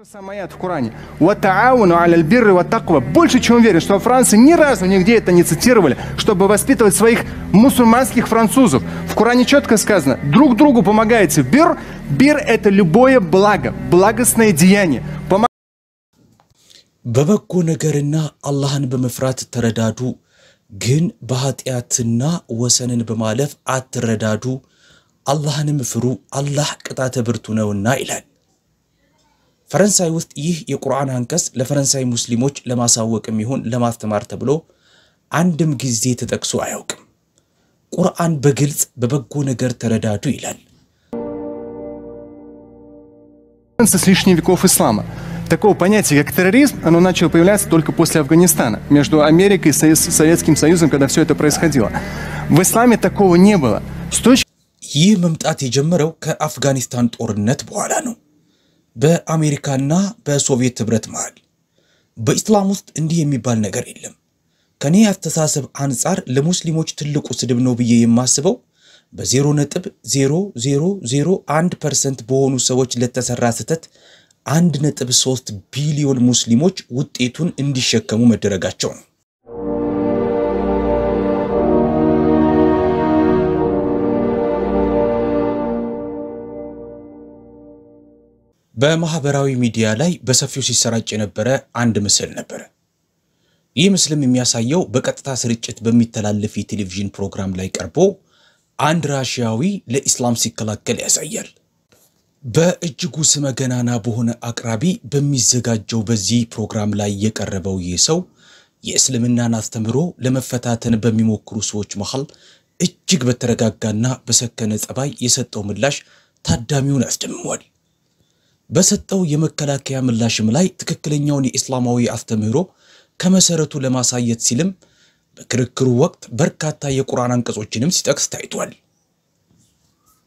Самое в Коране. «Ватаауну аля аль-бирри ват-таква». Больше чем уверен, что во Франции ни разу нигде это не цитировали, чтобы воспитывать своих мусульманских французов. В Коране четко сказано: друг другу помогайте. Бир – это любое благо, благостное деяние. በበጎ ነገርና አላህን በመፍራት ተረዳዱ ግን በኃጢአትና ወሰንን በማለፍ አትረዳዱ አላህንም ፍሩ አላህ ቅጣተ ብርቱ ነውና ይላል። ፈረንሳይ ውስጥ ይህ የቁርአን አንቀጽ ለፈረንሳይ ሙስሊሞች ለማሳወቅም ይሁን ለማስተማር ተብሎ አንድም ጊዜ ተጠቅሶ አያውቅም። ቁርአን በግልጽ በበጎ ነገር ተረዳዱ ይላል። С лишних веков ислама. Такого понятия, как терроризм, оно начало появляться только после Афганистана, между Америкой и Советским Союзом, когда все это происходило. В исламе такого не было. ይህ መምጣት የጀመረው ከአፍጋኒስታን ጦርነት በኋላ ነው። በአሜሪካና በሶቪየት ህብረት መሃል በእስላም ውስጥ እንዲህ የሚባል ነገር የለም። ከኔ አስተሳሰብ አንፃር ለሙስሊሞች ትልቁ ስድብ ነው ብዬ የማስበው በ0.0001% በሆኑ ሰዎች ለተሰራ ስህተት 1.3 ቢሊዮን ሙስሊሞች ውጤቱን እንዲሸከሙ መደረጋቸው ነው። በማህበራዊ ሚዲያ ላይ በሰፊው ሲሰራጭ የነበረ አንድ ምስል ነበር። ይህ ምስልም የሚያሳየው በቀጥታ ስርጭት በሚተላለፍ የቴሌቪዥን ፕሮግራም ላይ ቀርቦ አንድ ራሺያዊ ለኢስላም ሲከላከል ያሳያል። በእጅጉ ስመገናና በሆነ አቅራቢ በሚዘጋጀው በዚህ ፕሮግራም ላይ የቀረበው ይህ ሰው የእስልምናን አስተምሮ ለመፈታተን በሚሞክሩ ሰዎች መሃል እጅግ በተረጋጋና በሰከነ ጸባይ የሰጠው ምላሽ ታዳሚውን አስደምሟል። በሰጠው የመከላከያ ምላሽም ላይ ትክክለኛውን የእስላማዊ አስተምህሮ ከመሰረቱ ለማሳየት ሲልም በክርክሩ ወቅት በርካታ የቁርአን አንቀጾችንም ሲጠቅስ ታይቷል።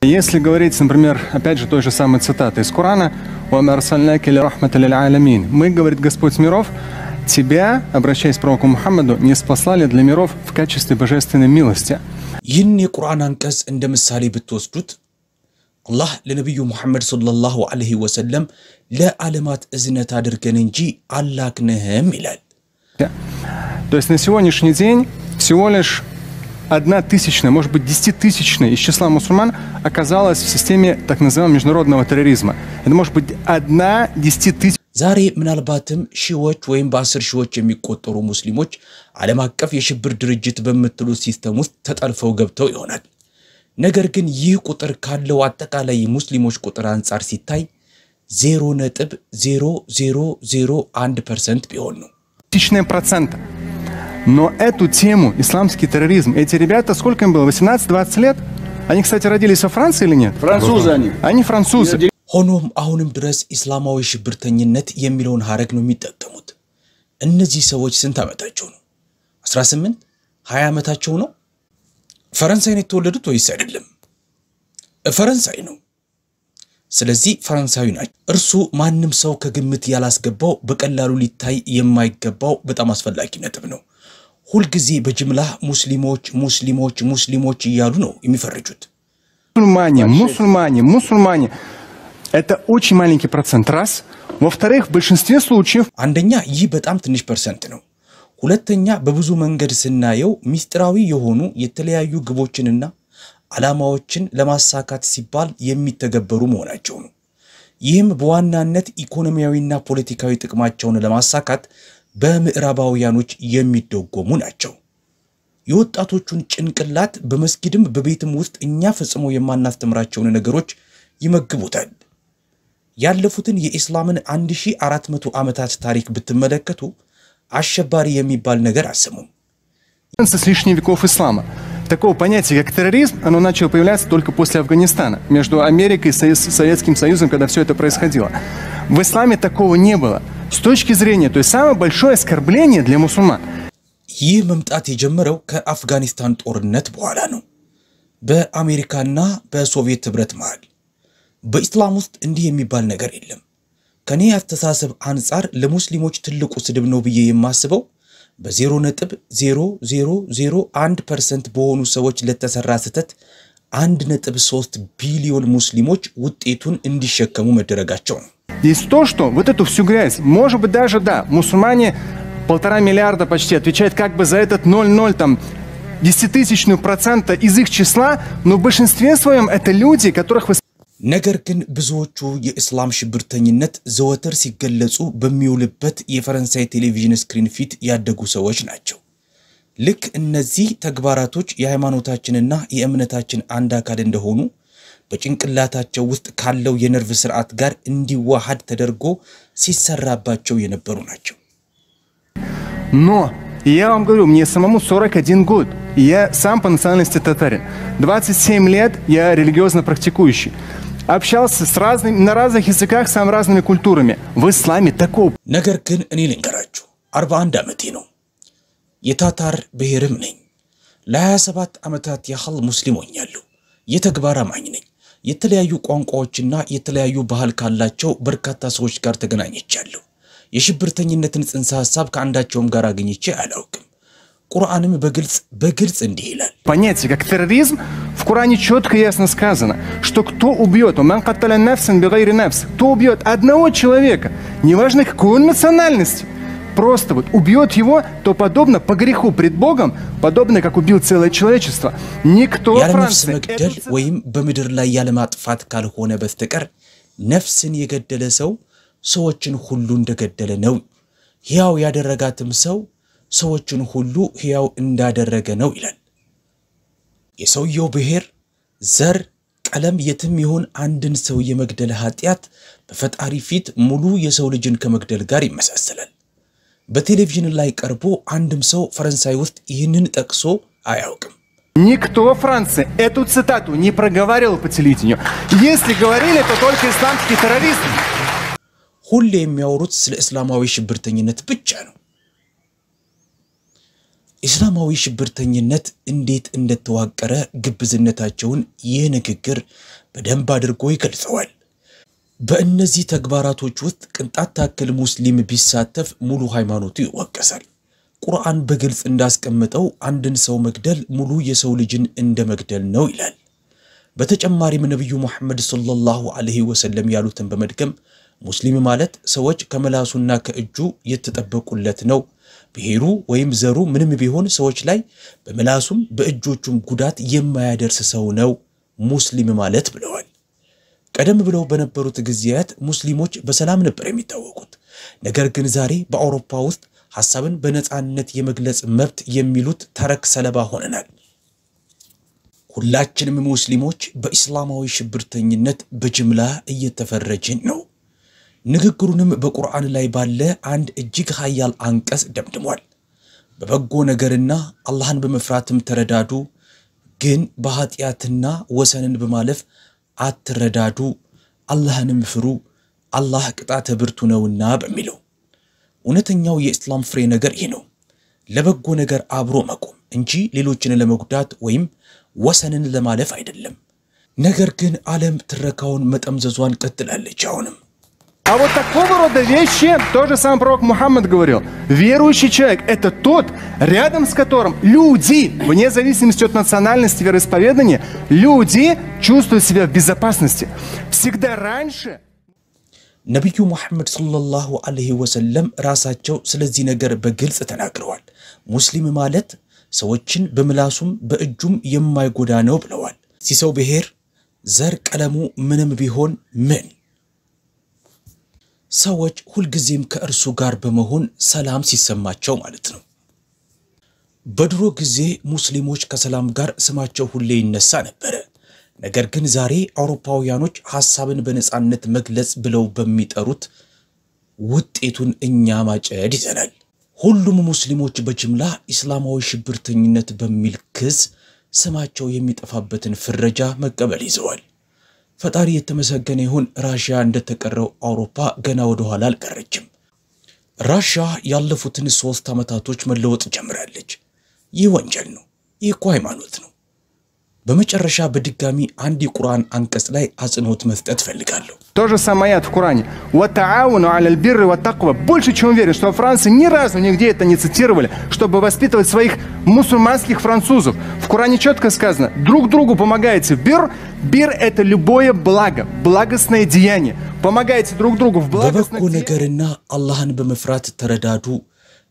Если говорить, например, опять же той же самой цитаты из Корана: «Ва ма арсальнака илля рахматан лил аламин». Мы, говорит Господь миров, тебя, обращаясь к пророку Мухаммаду, не спаслали для миров в качестве божественной милости. ይህን የቁርአን አንቀጽ እንደ ምሳሌ ብትወስዱት አላህ ለነብዩ ሙሐመድ ሰለላሁ ዐለይሂ ወሰለም ለዓለማት እዝነት አድርገን እንጂ አላክነህም ይላል። То есть на сегодняшний день всего лишь 1/1000, может быть 10-тысячная из числа мусульман оказалась в системе так называемого международного терроризма. Это может быть 1/10,000. ዛሬ ምናልባትም ሺዎች ወይም በ10 ሺዎች የሚቆጠሩ ሙስሊሞች ዓለም አቀፍ የሽብር ድርጅት በመጥሉ ሲስተም ውስጥ ተጠልፈው ገብተው ይሆናል። ነገር ግን ይህ ቁጥር ካለው አጠቃላይ ሙስሊሞች ቁጥር አንፃር ሲታይ 0.0001% ቢሆን ነው። 0,00%. Но эту тему, исламский терроризм, эти ребята, сколько им было, 18-20 лет? Они, кстати, родились во Франции или нет? Французы они. Они французы. ሆኖም አሁንም ድረስ እስላማዊ ሽብርተኝነት የሚለውን ሐረግ ነው የሚጠቀሙት። እነዚህ ሰዎች ስንት ዓመታቸው ነው? 18 20 ዓመታቸው ነው? ፈረንሳይ ነው የተወለዱት ወይስ አይደለም? ፈረንሳይ ነው። ስለዚህ ፈረንሳዊ ናቸው። እርሱ ማንም ሰው ከግምት ያላስገባው በቀላሉ ሊታይ የማይገባው በጣም አስፈላጊ ነጥብ ነው። ሁሉ ጊዜ በጅምላ ሙስሊሞች እያሉ ነው የሚፈርጁት። Мусульмане. Это очень маленький процент, раз. Во-вторых, в большинстве случаев... አንደኛ ይህ በጣም ትንሽ ፐርሰንት ነው። ሁለተኛ በብዙ መንገድ ስናየው ሚስጥራዊ የሆኑ የተለያዩ ግቦችንና ዓላማዎችን ለማሳካት ሲባል የሚተገበሩ መሆናቸው ነው። ይህም በዋናነት ኢኮኖሚያዊና ፖለቲካዊ ጥቅማቸውን ለማሳካት በምዕራባውያኖች የሚደጎሙ ናቸው። የወጣቶቹን ጭንቅላት በመስጊድም በቤትም ውስጥ እኛ ፈጽሞ የማናስተምራቸውን ነገሮች ይመግቡታል። ያለፉትን የኢስላምን 1400 ዓመታት ታሪክ ብትመለከቱ አሸባሪ የሚባል ነገር አሰሙም። С лишних веков ислама. Такого понятия, как терроризм, оно начало появляться только после Афганистана, между Америкой и Советским Союзом, когда все это происходило. В исламе такого не было. С точки зрения, то есть самое большое оскорбление для мусульман. ይህ መምጣት የጀመረው ከአፍጋኒስታን ጦርነት በኋላ ነው። በአሜሪካና በሶቪየት ህብረት መሃል በእስላም ውስጥ እንዲህ የሚባል ነገር የለም። ከኔ አስተሳሰብ አንፃር ለሙስሊሞች ትልቁ ስድብ ነው ብዬ የማስበው በ0.0001% በሆኑ ሰዎች ለተሰራ ስህተት 1.3 ቢሊዮን ሙስሊሞች ውጤቱን እንዲሸከሙ መደረጋቸው ነው። Здесь то, что вот эту всю грязь, может быть даже, да, мусульмане 1,5 миллиарда почти отвечают как бы за этот 0,0 там 10% из их числа, но в большинстве своем это люди, которых вы... ነገር ግን ብዙዎቹ የእስላም ሽብርተኝነት ዘወትር ሲገለጹ በሚውልበት የፈረንሳይ ቴሌቪዥን ስክሪን ፊት ያደጉ ሰዎች ናቸው። ልክ እነዚህ ተግባራቶች የሃይማኖታችንና የእምነታችን አንድ አካል እንደሆኑ በጭንቅላታቸው ውስጥ ካለው የነርቭ ስርዓት ጋር እንዲዋሃድ ተደርጎ ሲሰራባቸው የነበሩ ናቸው። Но я вам говорю, мне самому 41 год. Я сам по национальности татарин. 27 лет я религиозно практикующий. Общался с разными, на разных языках с самыми разными культурами. В исламе такого... ነገር ግን እኔ ልንገራችሁ 41 ዓመቴ ነው። የታታር ብሔርም ነኝ። ለ27 ዓመታት ያህል ሙስሊም ሆኛለሁ። የተግባር አማኝ ነኝ። የተለያዩ ቋንቋዎችና የተለያዩ ባህል ካላቸው በርካታ ሰዎች ጋር ተገናኝቻለሁ። የሽብርተኝነትን ጽንሰ ሐሳብ ከአንዳቸውም ጋር አግኝቼ አላውቅም። ቁርአንም በግልጽ እንዲህ ይላል። Понятие как терроризм в Коране четко и ясно сказано, что кто убьет, ман катталя нафсан бигайри нафс, кто убьет одного человека, неважно какой он национальности, просто вот убьет его, то подобно по греху пред Богом, подобно как убил целое человечество. Никто Франции መግደል ወይም በምድር ላይ ያለ ማጥፋት ካልሆነ በስተቀር ነፍስን የገደለ ሰው ሰዎችን ሁሉ እንደገደለ ነው። ሕያው ያደረጋትም ሰው ሰዎችን ሁሉ ሕያው እንዳደረገ ነው ይላል። የሰውየው ብሔር፣ ዘር፣ ቀለም የትም ይሁን አንድን ሰው የመግደል ኃጢያት በፈጣሪ ፊት ሙሉ የሰው ልጅን ከመግደል ጋር ይመሳሰላል። በቴሌቪዥን ላይ ቀርቦ አንድም ሰው ፈረንሳይ ውስጥ ይህንን ጠቅሶ አያውቅም። Никто в Франции эту цитату не проговаривал по телевидению. Если говорили, то только исламские террористы. ሁሌ የሚያወሩት ስለ እስላማዊ ሽብርተኝነት ብቻ ነው። እስላማዊ ሽብርተኝነት እንዴት እንደተዋቀረ ግብዝነታቸውን ይህ ንግግር በደንብ አድርጎ ይገልጸዋል። በእነዚህ ተግባራቶች ውስጥ ቅንጣት ታክል ሙስሊም ቢሳተፍ ሙሉ ሃይማኖቱ ይወቀሳል። ቁርአን በግልጽ እንዳስቀመጠው አንድን ሰው መግደል ሙሉ የሰው ልጅን እንደመግደል ነው ይላል። በተጨማሪም ነብዩ መሐመድ ሰለላሁ ዐለይሂ ወሰለም ያሉትን በመድገም ሙስሊም ማለት ሰዎች ከመላሱና ከእጁ የተጠበቁለት ነው። ብሔሩ ወይም ዘሩ ምንም ቢሆን ሰዎች ላይ በመላሱም በእጆቹም ጉዳት የማያደርስ ሰው ነው ሙስሊም ማለት ብለዋል። ቀደም ብለው በነበሩት ጊዜያት ሙስሊሞች በሰላም ነበር የሚታወቁት። ነገር ግን ዛሬ በአውሮፓ ውስጥ ሐሳብን በነጻነት የመግለጽ መብት የሚሉት ተረክ ሰለባ ሆነናል። ሁላችንም ሙስሊሞች በእስላማዊ ሽብርተኝነት በጅምላ እየተፈረጅን ነው። ንግግሩንም በቁርአን ላይ ባለ አንድ እጅግ ኃያል አንቀጽ ደምድሟል። በበጎ ነገርና አላህን በመፍራትም ተረዳዱ፣ ግን በኃጢያትና ወሰንን በማለፍ አትረዳዱ፣ አላህንም ፍሩ፣ አላህ ቅጣተ ብርቱ ነውና በሚለው እውነተኛው የእስላም ፍሬ ነገር ይህ ነው። ለበጎ ነገር አብሮ መቆም እንጂ ሌሎችን ለመጉዳት ወይም ወሰንን ለማለፍ አይደለም። ነገር ግን ዓለም ትረካውን መጠምዘዟን ቀጥላለች አሁንም። А вот такого рода вещи тоже сам пророк Мухаммад говорил. Верующий человек – это тот, рядом с которым люди, вне зависимости от национальности, вероисповедания, люди чувствуют себя в безопасности. Всегда раньше... ነብዩ መሐመድ ሰለላሁ ዐለይሂ ወሰለም ራሳቸው ስለዚህ ነገር በግልጽ ተናግረዋል። ሙስሊም ማለት ሰዎችን በመላሱም በእጁም የማይጎዳ ነው ብለዋል። ሲሰው ብሔር፣ ዘር፣ ቀለሙ ምንም ቢሆን ምን ሰዎች ሁልጊዜም ከእርሱ ጋር በመሆን ሰላም ሲሰማቸው ማለት ነው። በድሮ ጊዜ ሙስሊሞች ከሰላም ጋር ስማቸው ሁሌ ይነሳ ነበር። ነገር ግን ዛሬ አውሮፓውያኖች ሐሳብን በነጻነት መግለጽ ብለው በሚጠሩት ውጤቱን እኛ ማጨድ ይዘናል። ሁሉም ሙስሊሞች በጅምላ እስላማዊ ሽብርተኝነት በሚል ክስ ስማቸው የሚጠፋበትን ፍረጃ መቀበል ይዘዋል። ፈጣሪ የተመሰገነ ይሁን ራሺያ እንደተቀረው አውሮፓ ገና ወደ ኋላ አልቀረችም። ራሺያ ያለፉትን 3 ዓመታቶች መለወጥ ጀምራለች። ይህ ወንጀል ነው። ይህ እኮ ሃይማኖት ነው። በመጨረሻ በድጋሚ አንድ የቁርአን አንቀጽ ላይ አጽንኦት መስጠት ፈልጋለሁ። То же самое в Коране. «Ватаауну аля бирри ва таква». Больше чем уверен, что во Франции ни разу нигде это не цитировали, чтобы воспитывать своих мусульманских французов. В Коране четко сказано: друг другу помогайте. Бир – это любое благо, благостное деяние. Помогайте друг другу в благостных деяниях.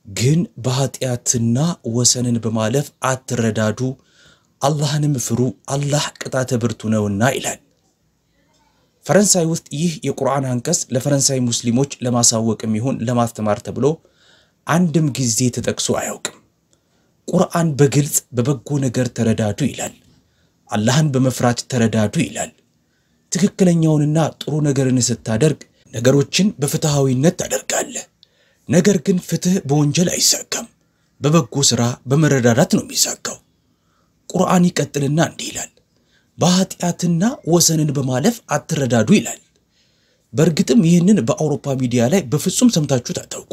ግን በኃጢአትና ወሰንን በማለፍ አትረዳዱ አላህንም ፍሩ አላህ ቅጣተ ብርቱ ነውና ይላል። ፈረንሳይ ውስጥ ይህ የቁርአን አንቀጽ ለፈረንሳይ ሙስሊሞች ለማሳወቅም ይሁን ለማስተማር ተብሎ አንድም ጊዜ ተጠቅሶ አያውቅም። ቁርአን በግልጽ በበጎ ነገር ተረዳዱ ይላል። አላህን በመፍራት ተረዳዱ ይላል። ትክክለኛውንና ጥሩ ነገርን ስታደርግ ነገሮችን በፍትሃዊነት ታደርጋለህ። ነገር ግን ፍትህ በወንጀል አይሳካም። በበጎ ስራ በመረዳዳት ነው የሚሳካው። ቁርአን ይቀጥልና እንዲህ ይላል: በኃጢአትና ወሰንን በማለፍ አትረዳዱ ይላል። በእርግጥም ይህንን በአውሮፓ ሚዲያ ላይ በፍጹም ሰምታችሁት አታውቁም።